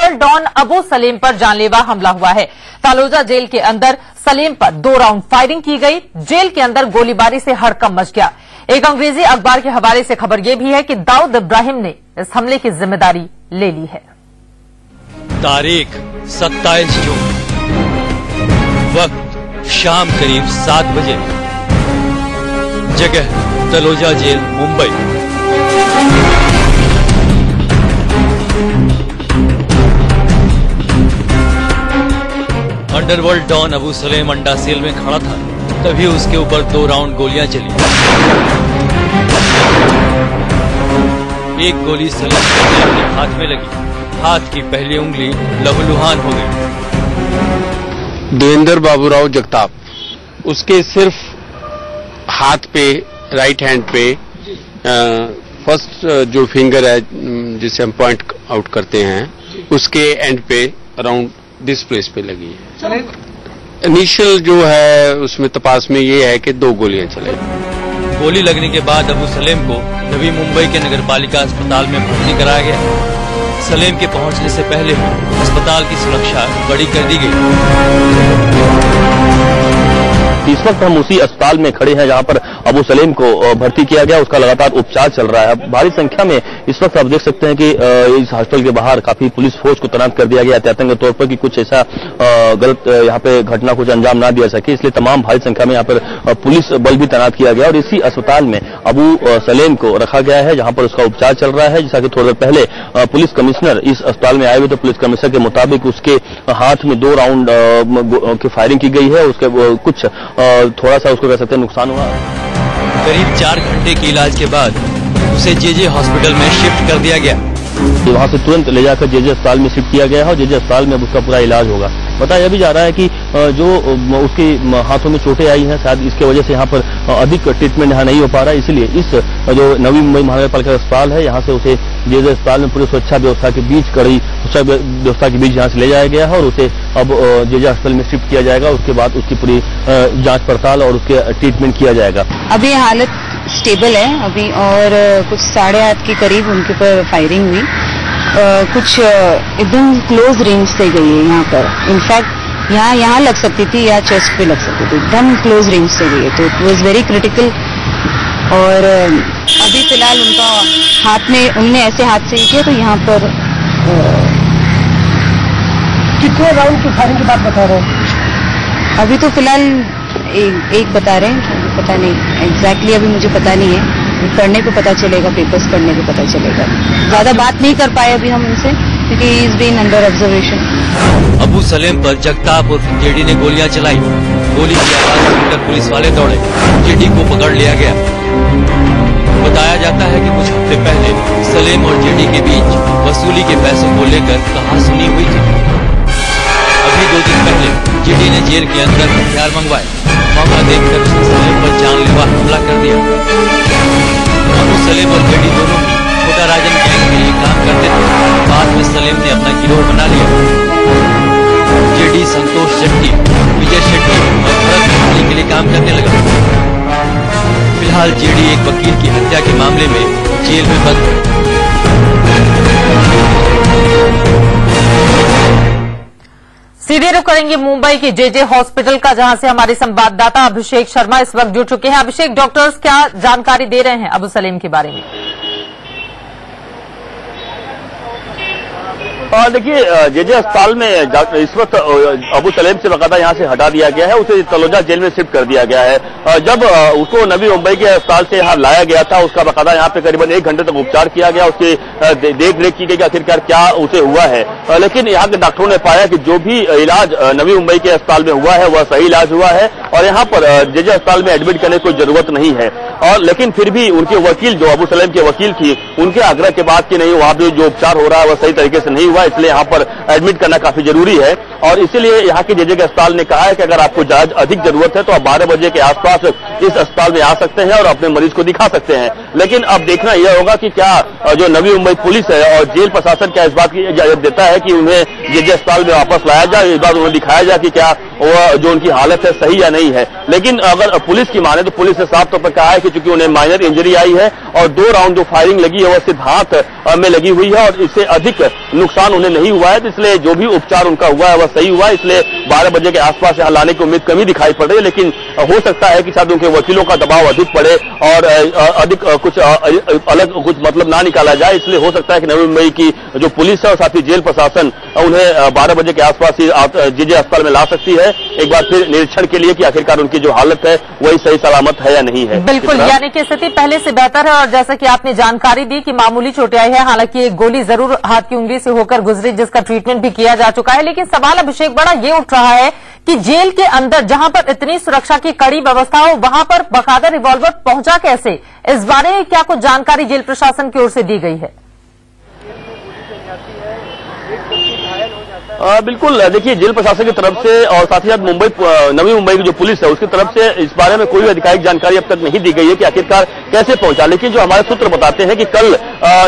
Underworld don Abu Salem पर जानलेवा हमला हुआ है। तालोजा जेल के अंदर सलीम पर 2 राउंड फायरिंग की गई। जेल के अंदर गोलीबारी से हड़कंप मच गया। एक अंग्रेजी अखबार के हवाले से खबर यह भी है कि दाऊद इब्राहिम ने इस हमले की जिम्मेदारी ले ली है। तारीख 27 जून, वक्त शाम करीब 7 बजे, जगह Taloja jail, Mumbai. Underworld don Abu Salem अंडा सेल में खड़ा था, तभी उसके ऊपर 2 राउंड गोलियां चली। एक गोली सलीम के हाथ में लगी, हाथ की पहली उंगली लहूलुहान हो गई। देवेंद्र बाबूराव जगताप, उसके सिर्फ हाथ पे, राइट हैंड पे फर्स्ट जो फिंगर है जिसे हम पॉइंट आउट करते हैं, उसके एंड पे अराउंड दिस प्लेस पे लगी है। इनिशियल जो है उसमें तपास में ये है कि 2 गोलियां चले। गोली लगने के बाद अबू सलीम को नवी मुंबई के नगरपालिका अस्पताल में भर्ती कराया गया। सलीम के पहुंचने से पहले अस्पताल की सुरक्षा कड़ी कर दी गई। इस वक्त हम उसी अस्पताल में खड़े हैं जहां पर अबू सलीम को भर्ती किया गया, उसका लगातार उपचार चल रहा है। भारी संख्या में इस वक्त आप देख सकते हैं कि इस हॉस्पिटल के बाहर काफी पुलिस फोर्स को तैनात कर दिया गया एहतियातन के तौर पर कि कुछ ऐसा गलत यहाँ पे घटना कुछ अंजाम ना दिया सके, इसलिए तमाम भारी संख्या में यहाँ पर पुलिस बल भी तैनात किया गया और इसी अस्पताल में अबू सलीम को रखा गया है जहां पर उसका उपचार चल रहा है। जैसा कि थोड़ी देर पहले पुलिस कमिश्नर इस अस्पताल में आए हुए, तो पुलिस कमिश्नर के मुताबिक उसके हाथ में 2 राउंड की फायरिंग की गई है। उसके कुछ थोड़ा सा उसको कह सकते हैं नुकसान हुआ। करीब 4 घंटे के इलाज के बाद उसे जेजे हॉस्पिटल में शिफ्ट कर दिया गया। वहां से तुरंत ले जाकर जेजे अस्पताल में शिफ्ट किया गया है और जेजे अस्पताल में अब उसका पूरा इलाज होगा। बताया भी जा रहा है कि जो उसके हाथों में चोटें आई हैं, शायद इसके वजह से यहाँ पर अधिक ट्रीटमेंट यहाँ नहीं हो पा रहा है, इसलिए इस जो नवी मुंबई महानगरपालिका अस्पताल है यहाँ से उसे जेजे अस्पताल में पूरी सुरक्षा व्यवस्था के बीच, कड़ी सुरक्षा व्यवस्था के बीच यहाँ से ले जाया गया है और उसे अब जेजे अस्पताल में शिफ्ट किया जाएगा। उसके बाद उसकी पूरी जांच पड़ताल और उसके ट्रीटमेंट किया जाएगा। अभी हालत स्टेबल है अभी, और कुछ 8:30 के करीब उनके ऊपर फायरिंग हुई। कुछ एकदम क्लोज रेंज से गई है यहाँ पर। इनफैक्ट यहाँ लग सकती थी या चेस्ट पे लग सकती थी, एकदम क्लोज रेंज से गई है, तो इट वॉज वेरी क्रिटिकल। और अभी फिलहाल उनका हाथ में, उनने ऐसे हाथ से ही किया, तो यहाँ पर कितने राउंड की फायरिंग की बात बता रहे हैं? अभी तो फिलहाल एक बता रहे हैं, पता नहीं एग्जैक्टली, अभी मुझे पता नहीं है। पढ़ने को पता चलेगा, पेपर्स पढ़ने को पता चलेगा। ज्यादा बात नहीं कर पाए अभी हम उनसे, क्योंकि he is been under observation. Abu Salem पर जगताप और जेडी ने गोलियां चलाई। गोली की आवाज सुनकर पुलिस वाले दौड़े, जेडी को पकड़ लिया गया। बताया जाता है कि कुछ हफ्ते पहले सलीम और जेडी के बीच वसूली के पैसों को लेकर कहासुनी हुई थी। अभी 2 दिन पहले जेडी ने जेल के अंदर हथियार मंगवाए। मौका देखकर उसने सलीम पर जानलेवा हमला कर दिया। अबू सलीम और जेडी दोनों ही छोटा राजन गैंग के लिए काम करते थे। बाद में सलीम ने अपना गिरोह बना लिया। जेडी संतोष शेट्टी, विजय शेट्टी और भरत शेट्टी के लिए काम करने लगा। फिलहाल जेडी एक वकील की हत्या के मामले में जेल में बंद है। सीधे रुख करेंगे मुंबई की जेजे हॉस्पिटल का, जहां से हमारे संवाददाता अभिषेक शर्मा इस वक्त जुड़ चुके हैं। अभिषेक, डॉक्टर्स क्या जानकारी दे रहे हैं अबू सलीम के बारे में? देखिए, जेजे अस्पताल में इस वक्त अबू सलीम से बकायदा यहाँ से हटा दिया गया है, उसे तलोजा जेल में शिफ्ट कर दिया गया है। जब उसको नवी मुंबई के अस्पताल से यहाँ लाया गया था, उसका बकायदा यहाँ पे करीबन 1 घंटे तक उपचार किया गया, उसकी देख रेख की गई कि आखिरकार क्या उसे हुआ है। लेकिन यहाँ के डॉक्टरों ने पाया कि जो भी इलाज नवी मुंबई के अस्पताल में हुआ है वह सही इलाज हुआ है और यहाँ पर जेजे अस्पताल में एडमिट करने की कोई जरूरत नहीं है। और लेकिन फिर भी उनके वकील, जो अबू सलीम के वकील थी, उनके आग्रह के बाद कि नहीं, वहां भी जो उपचार हो रहा है वह सही तरीके से नहीं हुआ, इसलिए यहाँ पर एडमिट करना काफी जरूरी है। और इसीलिए यहाँ के जेजे के अस्पताल ने कहा है कि अगर आपको अधिक जरूरत है तो आप 12 बजे के आसपास इस अस्पताल में आ सकते हैं और अपने मरीज को दिखा सकते हैं। लेकिन अब देखना यह होगा कि क्या जो नवी मुंबई पुलिस है और जेल प्रशासन क्या इस बात की इजाजत देता है कि उन्हें जेजे अस्पताल में वापस लाया जाए, इस बात उन्हें दिखाया जाए कि क्या वो जो उनकी हालत है सही या नहीं है। लेकिन अगर पुलिस की माने तो पुलिस ने साफ तौर पर कहा है कि चूंकि उन्हें माइनर इंजरी आई है और 2 राउंड जो फायरिंग लगी है वो सिर्फ हाथ में लगी हुई है और इससे अधिक नुकसान उन्हें नहीं हुआ है, तो इसलिए जो भी उपचार उनका हुआ है वह सही हुआ है। इसलिए 12 बजे के आसपास यहाँ लाने की उम्मीद कमी दिखाई पड़ रही है, लेकिन हो सकता है कि शायद उनके वकीलों का दबाव अधिक पड़े और अधिक कुछ अलग कुछ मतलब ना निकाला जाए। इसलिए हो सकता है कि नवी मुंबई की जो पुलिस है और साथ ही जेल प्रशासन उन्हें 12 बजे के आसपास ही जेजे अस्पताल में ला सकती है एक बार फिर निरीक्षण के लिए कि आखिरकार उनकी जो हालत है वही सही सलामत है या नहीं है। बिल्कुल, यानी कि स्थिति पहले से बेहतर है और जैसा कि आपने जानकारी दी कि मामूली चोटें आई है, हालांकि एक गोली जरूर हाथ की उंगली से होकर गुजरी जिसका ट्रीटमेंट भी किया जा चुका है। लेकिन सवाल अभिषेक बड़ा ये उठ रहा है कि जेल के अंदर जहां पर इतनी सुरक्षा की कड़ी व्यवस्था हो वहां पर बकायदा रिवॉल्वर पहुंचा कैसे? इस बारे में क्या कुछ जानकारी जेल प्रशासन की ओर से दी गई है? बिल्कुल, देखिए जेल प्रशासन की तरफ से और साथ ही साथ नवी मुंबई की जो पुलिस है उसकी तरफ से इस बारे में कोई भी आधिकारिक जानकारी अब तक नहीं दी गई है कि आखिरकार कैसे पहुंचा। लेकिन जो हमारे सूत्र बताते हैं कि कल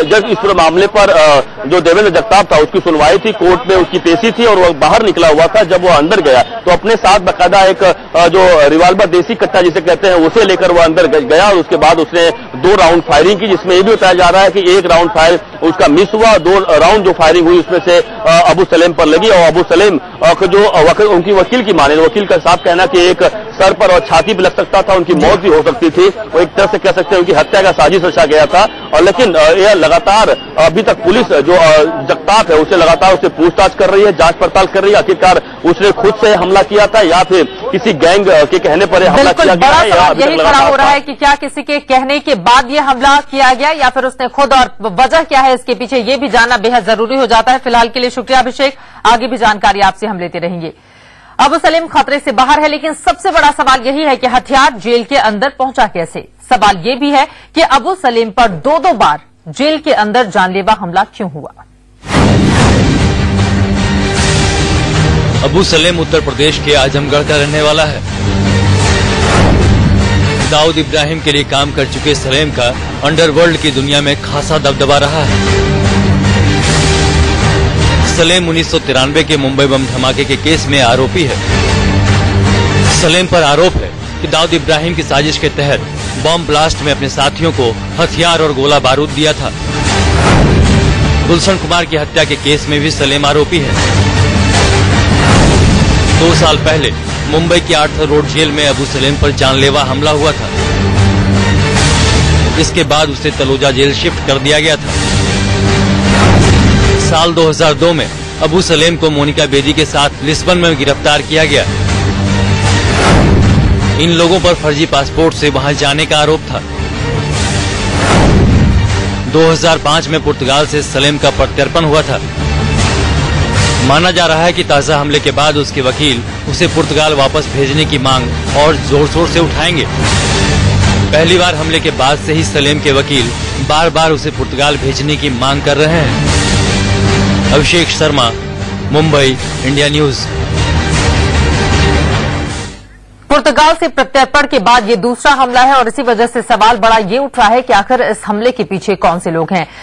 जब इस पूरे मामले पर जो देवेंद्र जगताप था उसकी सुनवाई थी, कोर्ट में उसकी पेशी थी और वह बाहर निकला हुआ था। जब वो अंदर गया तो अपने साथ बाकायदा एक जो रिवाल्वर देसी कट्टा जिसे कहते हैं उसे लेकर वो अंदर गया और उसके बाद उसने 2 राउंड फायरिंग की, जिसमें ये भी बताया जा रहा है कि 1 राउंड फायर उसका मिस हुआ, 2 राउंड जो फायरिंग हुई उसमें से अबू सलेम पर लगी और अबू सलेम को जो उनकी वकील की माने, वकील का साफ कहना कि एक सर पर और छाती पर लग सकता था, उनकी मौत भी हो सकती थी। वो एक तरह से कह सकते हैं उनकी हत्या का साजिश रचा गया था। और लेकिन यह लगातार अभी तक पुलिस जो जगताप है उसे लगातार उससे पूछताछ कर रही है, जांच पड़ताल कर रही है। आखिरकार उसने खुद से हमला किया था या फिर किसी गैंग के कहने पर हमला किया गया है? यही खड़ा हो रहा है कि क्या किसी के कहने के बाद ये हमला किया गया या फिर उसने खुद, और वजह क्या है इसके पीछे ये भी जानना बेहद जरूरी हो जाता है। फिलहाल के लिए शुक्रिया अभिषेक, आगे भी जानकारी आपसे हम लेते रहेंगे। अबू सलेम खतरे से बाहर है, लेकिन सबसे बड़ा सवाल यही है कि हथियार जेल के अंदर पहुंचा कैसे? सवाल यह भी है कि अबू सलेम पर 2 बार जेल के अंदर जानलेवा हमला क्यों हुआ? अबू सलेम उत्तर प्रदेश के आजमगढ़ का रहने वाला है। दाऊद इब्राहिम के लिए काम कर चुके सलेम का अंडरवर्ल्ड की दुनिया में खासा दबदबा रहा है। सलेम 1993 के मुंबई बम धमाके के केस में आरोपी है। सलेम पर आरोप है कि दाऊद इब्राहिम की साजिश के तहत बम ब्लास्ट में अपने साथियों को हथियार और गोला बारूद दिया था। गुलशन कुमार की हत्या के केस में भी सलेम आरोपी है। 2 साल पहले मुंबई की आर्थर रोड जेल में अबू सलेम पर जानलेवा हमला हुआ था। इसके बाद उसे तलोजा जेल शिफ्ट कर दिया गया था। साल 2002 में अबू सलेम को मोनिका बेदी के साथ लिस्बन में गिरफ्तार किया गया। इन लोगों पर फर्जी पासपोर्ट से वहां जाने का आरोप था। 2005 में पुर्तगाल से सलेम का प्रत्यर्पण हुआ था। माना जा रहा है कि ताजा हमले के बाद उसके वकील उसे पुर्तगाल वापस भेजने की मांग और जोर शोर से उठाएंगे। पहली बार हमले के बाद से ही सलेम के वकील बार बार उसे पुर्तगाल भेजने की मांग कर रहे हैं। Abhishek Sharma, Mumbai, India news. पुर्तगाल से प्रत्यर्पण के बाद ये दूसरा हमला है और इसी वजह से सवाल बड़ा ये उठ रहा है कि आखिर इस हमले के पीछे कौन से लोग हैं।